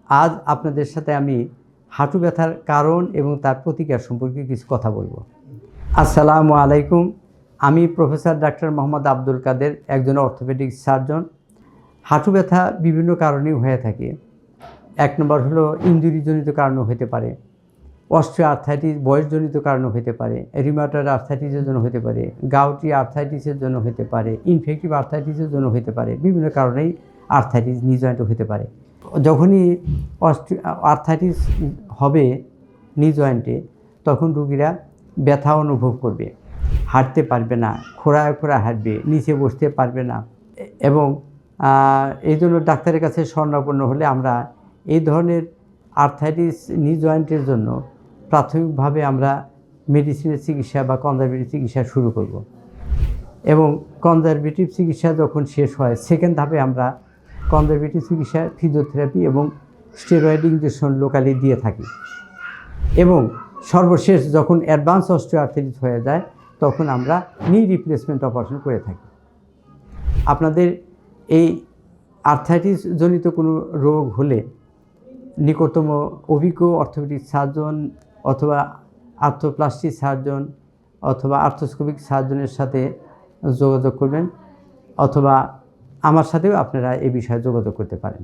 আজ আপনাদের সাথে আমি হাঁটু ব্যথার কারণ এবং তার প্রতিকার সম্পর্কে কিছু কথা বলবো। আসসালামু আলাইকুম। আমি প্রফেসর ডাক্তার মোহাম্মদ আব্দুল কাদের, একজন অর্থোপেডিক সার্জন। হাঁটু ব্যথা বিভিন্ন কারণেই হয়ে থাকে। এক নম্বর হলো ইনজুরিজনিত কারণও হতে পারে, অস্টিও আর্থ্রাইটিস বয়সজনিত কারণও হতে পারে, রিউমাটয়েড আর্থ্রাইটিসের জন্য হতে পারে, গাউটি আর্থ্রাইটিসের জন্য হতে পারে, ইনফেক্টিভ আর্থ্রাইটিসের জন্য হতে পারে। বিভিন্ন কারণেই আর্থ্রাইটিস নি জয়েন্টে হতে পারে। যখনই আর্থ্রাইটিস হবে নি জয়েন্টে, তখন রুগীরা ব্যথা অনুভব করবে, হাঁটতে পারবে না, খোঁড়ায় খোঁড়ায় হাঁটবে, নিচে বসতে পারবে না। এবং এই জন্য ডাক্তারের কাছে শরণাপন্ন হলে আমরা এই ধরনের আর্থ্রাইটিস নি জয়েন্টের জন্য প্রাথমিকভাবে আমরা মেডিসিনের চিকিৎসা বা কনজারভেটিভ চিকিৎসা শুরু করব। এবং কনজারভেটিভ চিকিৎসা যখন শেষ হয়, সেকেন্ড ধাপে আমরা কনজারভেটিভ চিকিৎসা, ফিজিওথেরাপি এবং স্টেরয়েড ইনজেকশন লোকালি দিয়ে থাকি। এবং সর্বশেষ যখন অ্যাডভান্স অস্টিও আর্থ্রাইটিস হয়ে যায়, তখন আমরা নি রিপ্লেসমেন্ট অপারেশন করে থাকি। আপনাদের এই আর্থ্রাইটিস জনিত কোনো রোগ হলে নিকটতম অভিজ্ঞ অর্থোপেডিক সার্জন অথবা আর্থ্রোপ্লাস্টিক সার্জন অথবা আর্থ্রোস্কোপিক সার্জনের সাথে যোগাযোগ করবেন, অথবা আমার সাথেও আপনারা এই বিষয়ে যোগাযোগ করতে পারেন।